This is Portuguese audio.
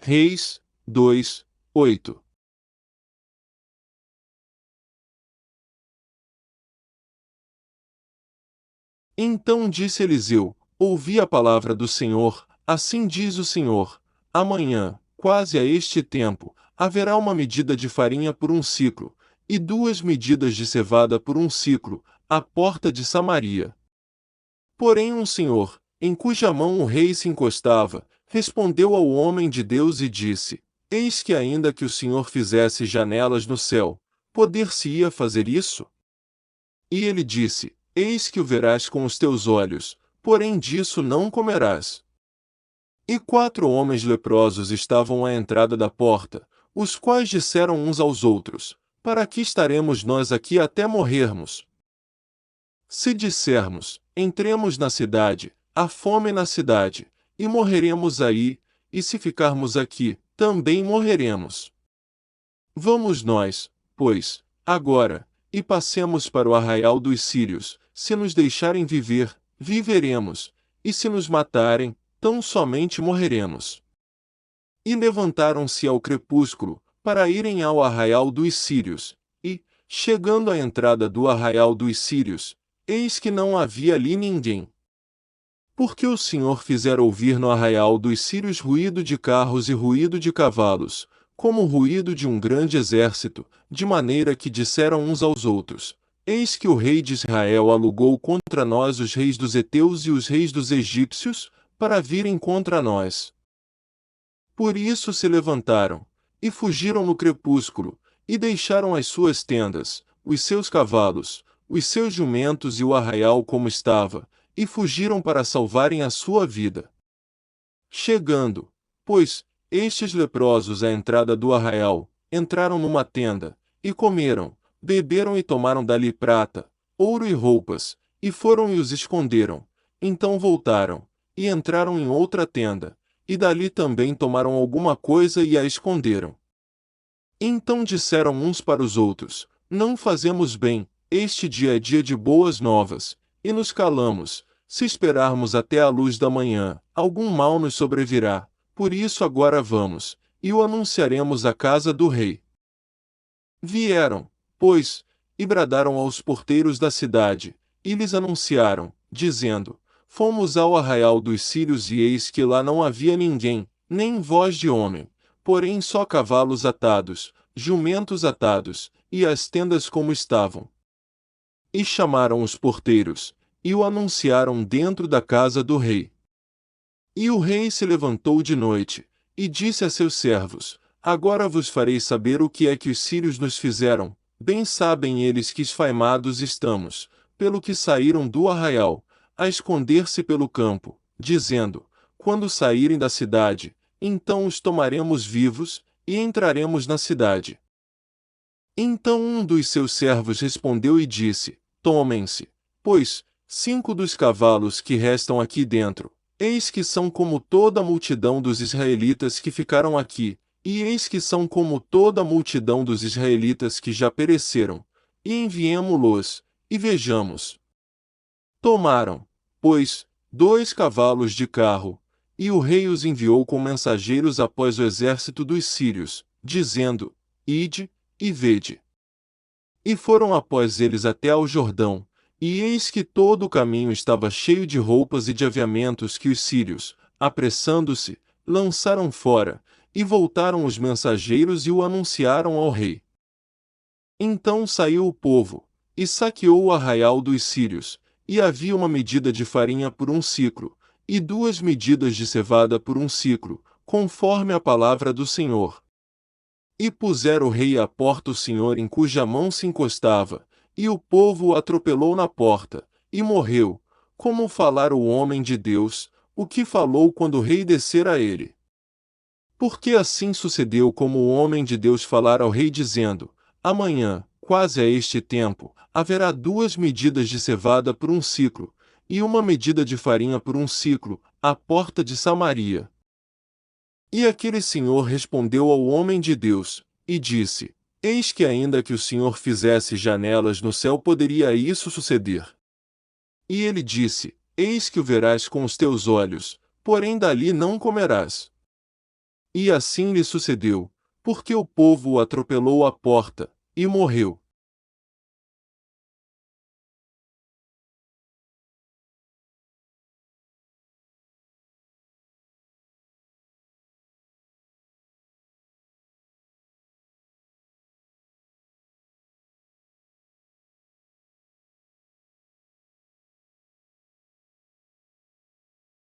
Reis 2, 8. Então disse Eliseu: Ouvi a palavra do Senhor, assim diz o Senhor: amanhã, quase a este tempo, haverá uma medida de farinha por um ciclo, e 2 medidas de cevada por um ciclo, à porta de Samaria. Porém um senhor, em cuja mão o rei se encostava, respondeu ao homem de Deus e disse: Eis que ainda que o Senhor fizesse janelas no céu, poder-se-ia fazer isso? E ele disse: Eis que o verás com os teus olhos, porém disso não comerás. E 4 homens leprosos estavam à entrada da porta, os quais disseram uns aos outros: Para que estaremos nós aqui até morrermos? Se dissermos: Entremos na cidade, há fome na cidade, e morreremos aí, e se ficarmos aqui, também morreremos. Vamos nós, pois, agora, e passemos para o arraial dos sírios, se nos deixarem viver, viveremos, e se nos matarem, tão somente morreremos. E levantaram-se ao crepúsculo, para irem ao arraial dos sírios, e, chegando à entrada do arraial dos sírios, eis que não havia ali ninguém. Porque o Senhor fizera ouvir no arraial dos sírios ruído de carros e ruído de cavalos, como o ruído de um grande exército, de maneira que disseram uns aos outros: Eis que o rei de Israel alugou contra nós os reis dos heteus e os reis dos egípcios, para virem contra nós. Por isso se levantaram, e fugiram no crepúsculo, e deixaram as suas tendas, os seus cavalos, os seus jumentos e o arraial como estava, e fugiram para salvarem a sua vida. Chegando, pois, estes leprosos à entrada do arraial, entraram numa tenda, e comeram, beberam e tomaram dali prata, ouro e roupas, e foram e os esconderam. Então voltaram, e entraram em outra tenda, e dali também tomaram alguma coisa e a esconderam. Então disseram uns para os outros: Não fazemos bem, este dia é dia de boas novas, e nos calamos. Se esperarmos até a luz da manhã, algum mal nos sobrevirá. Por isso agora vamos, e o anunciaremos à casa do rei. Vieram, pois, e bradaram aos porteiros da cidade, e lhes anunciaram, dizendo: Fomos ao arraial dos sírios e eis que lá não havia ninguém, nem voz de homem, porém só cavalos atados, jumentos atados, e as tendas como estavam. E chamaram os porteiros, e o anunciaram dentro da casa do rei. E o rei se levantou de noite, e disse a seus servos: Agora vos farei saber o que é que os sírios nos fizeram. Bem sabem eles que esfaimados estamos, pelo que saíram do arraial, a esconder-se pelo campo, dizendo: Quando saírem da cidade, então os tomaremos vivos, e entraremos na cidade. Então um dos seus servos respondeu e disse: Tomem-se, pois, 5 dos cavalos que restam aqui dentro, eis que são como toda a multidão dos israelitas que ficaram aqui, e eis que são como toda a multidão dos israelitas que já pereceram, e enviemo-los, e vejamos. Tomaram, pois, 2 cavalos de carro, e o rei os enviou com mensageiros após o exército dos sírios, dizendo: Ide, e vede. E foram após eles até ao Jordão, e eis que todo o caminho estava cheio de roupas e de aviamentos que os sírios, apressando-se, lançaram fora, e voltaram os mensageiros e o anunciaram ao rei. Então saiu o povo, e saqueou o arraial dos sírios, e havia uma medida de farinha por um ciclo, e 2 medidas de cevada por um ciclo, conforme a palavra do Senhor. E pusera o rei à porta o Senhor em cuja mão se encostava, e o povo o atropelou na porta, e morreu, como falara o homem de Deus, o que falou quando o rei descera a ele. Porque assim sucedeu como o homem de Deus falara ao rei dizendo: Amanhã, quase a este tempo, haverá 2 medidas de cevada por um ciclo, e 1 medida de farinha por um ciclo, à porta de Samaria. E aquele senhor respondeu ao homem de Deus, e disse: Eis que ainda que o Senhor fizesse janelas no céu poderia isso suceder. E ele disse: Eis que o verás com os teus olhos, porém dali não comerás. E assim lhe sucedeu, porque o povo o atropelou à porta, e morreu.